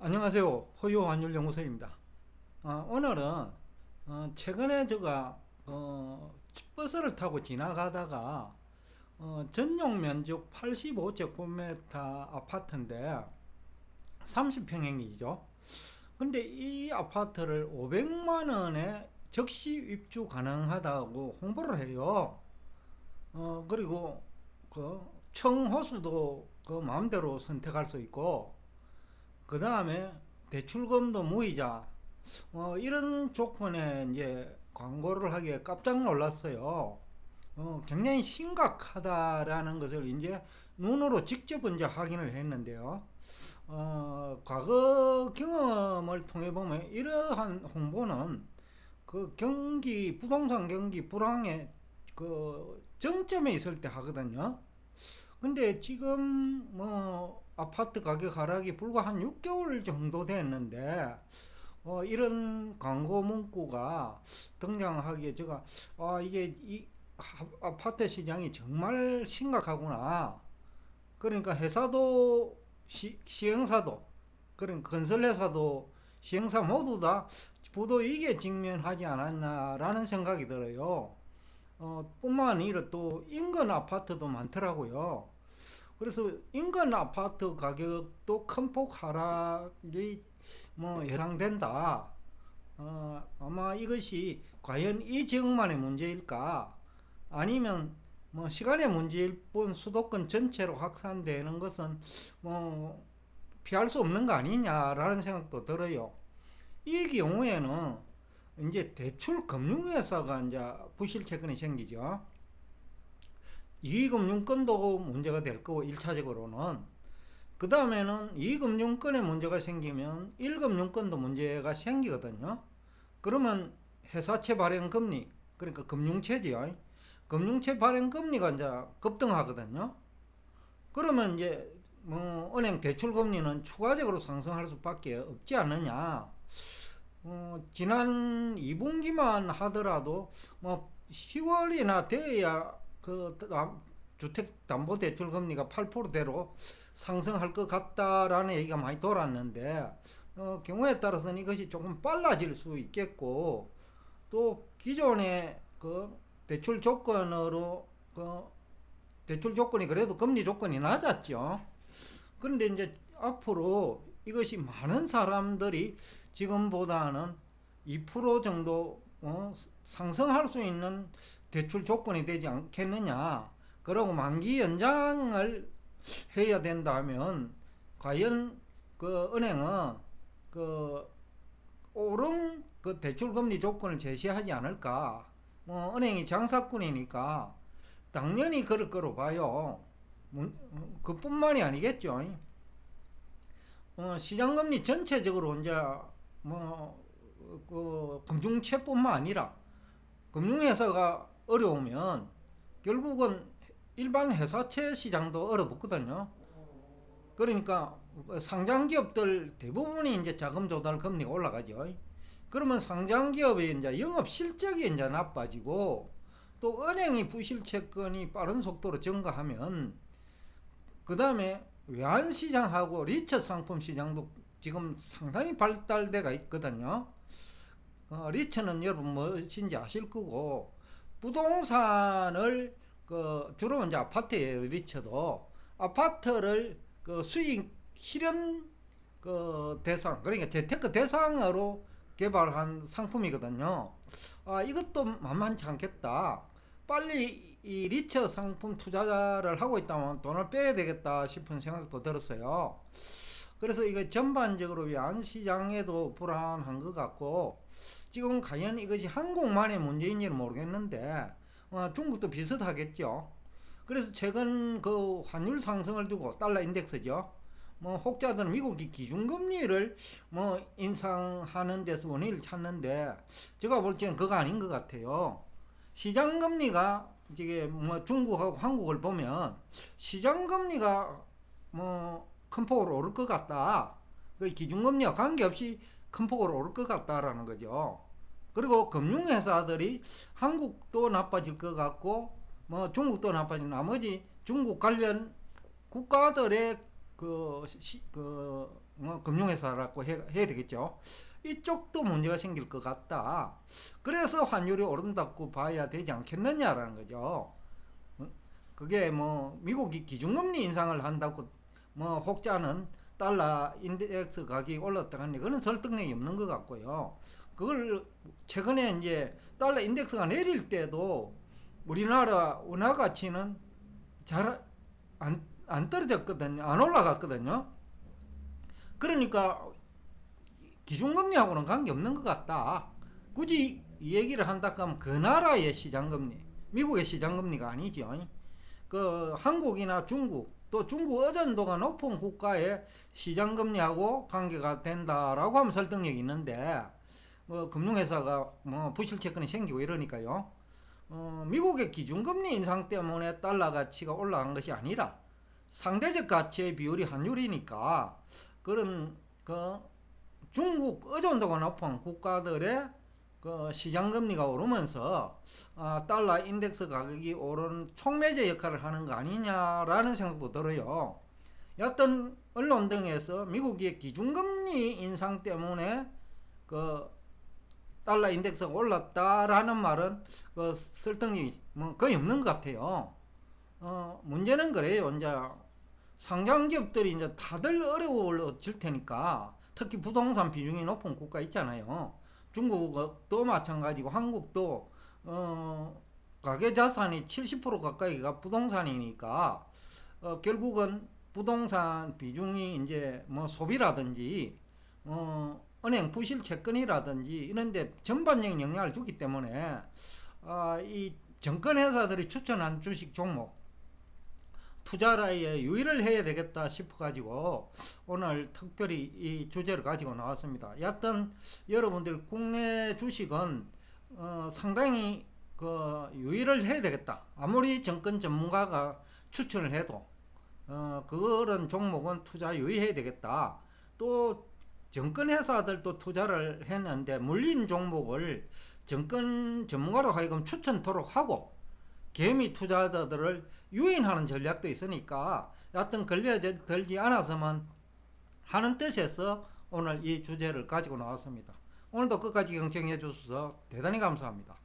안녕하세요. 호요환율연구소입니다. 오늘은 최근에 제가 버스를 타고 지나가다가 전용 면적 85제곱미터 아파트인데 30평형이죠. 근데 이 아파트를 500만 원에 즉시 입주 가능하다고 홍보를 해요. 그리고 그 청호수도 그 마음대로 선택할 수 있고, 그 다음에 대출금도 무이자, 이런 조건에 이제 광고를 하기에 깜짝 놀랐어요. 굉장히 심각하다라는 것을 이제 눈으로 직접 이제 확인을 했는데요. 과거 경험을 통해 보면 이러한 홍보는 그 부동산 경기 불황의 그 정점에 있을 때 하거든요. 근데 지금 뭐 아파트 가격 하락이 불과 한 6개월 정도 됐는데 이런 광고 문구가 등장하기에 제가 이게 이 아파트 시장이 정말 심각하구나. 그러니까 회사도 시행사도, 그런 건설회사도 시행사 모두 다 부도위기에 직면하지 않았나라는 생각이 들어요. 뿐만 아니라 또 인근 아파트도 많더라고요. 그래서 인근 아파트 가격도 큰 폭 하락이 뭐 예상된다. 아마 이것이 과연 이 지역만의 문제일까? 아니면 뭐 시간의 문제일 뿐 수도권 전체로 확산되는 것은 뭐 피할 수 없는 거 아니냐라는 생각도 들어요. 이 경우에는 이제 대출 금융회사가 이제 부실 채권이 생기죠. 이금융권도 문제가 될 거고, 1차적으로는. 그 다음에는 이금융권에 문제가 생기면 1금융권도 문제가 생기거든요. 그러면 회사채 발행 금리, 그러니까 금융채지요. 금융채 발행 금리가 이제 급등하거든요. 그러면 이제 뭐 은행 대출 금리는 추가적으로 상승할 수밖에 없지 않느냐. 지난 2분기만 하더라도 뭐 10월이나 돼야 그 주택담보대출금리가 8%대로 상승할 것 같다라는 얘기가 많이 돌았는데, 경우에 따라서는 이것이 조금 빨라질 수 있겠고, 또 기존의 그 대출 조건으로 그 대출 조건이 그래도 금리 조건이 낮았죠. 그런데 이제 앞으로 이것이 많은 사람들이 지금보다는 2% 정도 상승할 수 있는 대출 조건이 되지 않겠느냐. 그리고 만기 연장을 해야 된다면 과연 그 은행은 그 옳은 그 대출 금리 조건을 제시하지 않을까. 은행이 장사꾼이니까 당연히 그럴 거로 봐요. 그뿐만이 아니겠죠. 시장금리 전체적으로 이제 뭐 그 금융채뿐만 아니라 금융회사가 어려우면 결국은 일반 회사채 시장도 얼어붙거든요. 그러니까 상장기업들 대부분이 이제 자금 조달 금리가 올라가죠. 그러면 상장기업의 이제 영업 실적이 이제 나빠지고, 또 은행이 부실 채권이 빠른 속도로 증가하면 그 다음에 외환시장하고 리처 상품 시장도 지금 상당히 발달돼가 있거든요. 리처는 여러분 무엇인지 아실 거고, 부동산을 주로 이제 아파트예요. 리처도 아파트를 수익 실현 대상, 그러니까 재테크 대상으로 개발한 상품이거든요. 이것도 만만치 않겠다. 빨리 이 리처 상품 투자를 하고 있다면 돈을 빼야 되겠다 싶은 생각도 들었어요. 그래서 이거 전반적으로 외환시장에도 불안한 것 같고, 지금 과연 이것이 한국만의 문제인지는 모르겠는데 중국도 비슷하겠죠. 그래서 최근 그 환율 상승을 두고 달러 인덱스죠. 뭐 혹자들은 미국이 기준금리를 뭐 인상하는 데서 원인을 찾는데, 제가 볼 때는 그거 아닌 것 같아요. 시장금리가 이게 뭐 중국하고 한국을 보면 시장금리가 뭐 큰 폭으로 오를 것 같다. 그 기준금리와 관계없이 큰 폭으로 오를 것 같다라는 거죠. 그리고 금융회사들이 한국도 나빠질 것 같고 뭐 중국도 나빠질, 나머지 중국 관련 국가들의 금융회사라고 해야 되겠죠. 이쪽도 문제가 생길 것 같다. 그래서 환율이 오른다고 봐야 되지 않겠느냐라는 거죠. 그게 뭐 미국이 기준금리 인상을 한다고 뭐 혹자는 달러 인덱스 가격이 올랐다 하는데 그건 설득력이 없는 것 같고요. 그걸 최근에 이제 달러 인덱스가 내릴 때도 우리나라 원화 가치는 잘 안 떨어졌거든요. 안 올라갔거든요. 그러니까 기준금리하고는 관계없는 것 같다. 굳이 이 얘기를 한다 하면 그 나라의 시장금리, 미국의 시장금리가 아니죠. 그 한국이나 중국, 또 중국 의존도가 높은 국가의 시장금리하고 관계가 된다라고 하면 설득력이 있는데, 금융회사가 뭐 부실채권이 생기고 이러니까요. 미국의 기준금리 인상 때문에 달러 가치가 올라간 것이 아니라 상대적 가치의 비율이 환율이니까 그런 중국 의존도가 높은 국가들의 시장금리가 오르면서 달러 인덱스 가격이 오른 촉매제 역할을 하는 거 아니냐라는 생각도 들어요. 여하튼 언론 등에서 미국의 기준금리 인상 때문에 달러 인덱스가 올랐다라는 말은 설득력이 거의 없는 것 같아요. 문제는 그래요. 이제 상장기업들이 이제 다들 어려워질 테니까 특히 부동산 비중이 높은 국가 있잖아요. 중국도 마찬가지고 한국도 가계자산이 70% 가까이가 부동산이니까 결국은 부동산 비중이 이제 뭐 소비라든지 은행 부실 채권이라든지 이런데 전반적인 영향을 주기 때문에 이 정권회사들이 추천한 주식 종목 투자에 유의를 해야 되겠다 싶어 가지고 오늘 특별히 이 주제를 가지고 나왔습니다. 여하튼 여러분들 국내 주식은 상당히 유의를 해야 되겠다. 아무리 정권 전문가가 추천을 해도 그런 종목은 투자 유의해야 되겠다. 또 정권회사들도 투자를 했는데 물린 종목을 정권 전문가로 하여금 추천토록 하고 개미 투자자들을 유인하는 전략도 있으니까 여하튼 걸려들지 않았으면 하는 뜻에서 오늘 이 주제를 가지고 나왔습니다. 오늘도 끝까지 경청해 주셔서 대단히 감사합니다.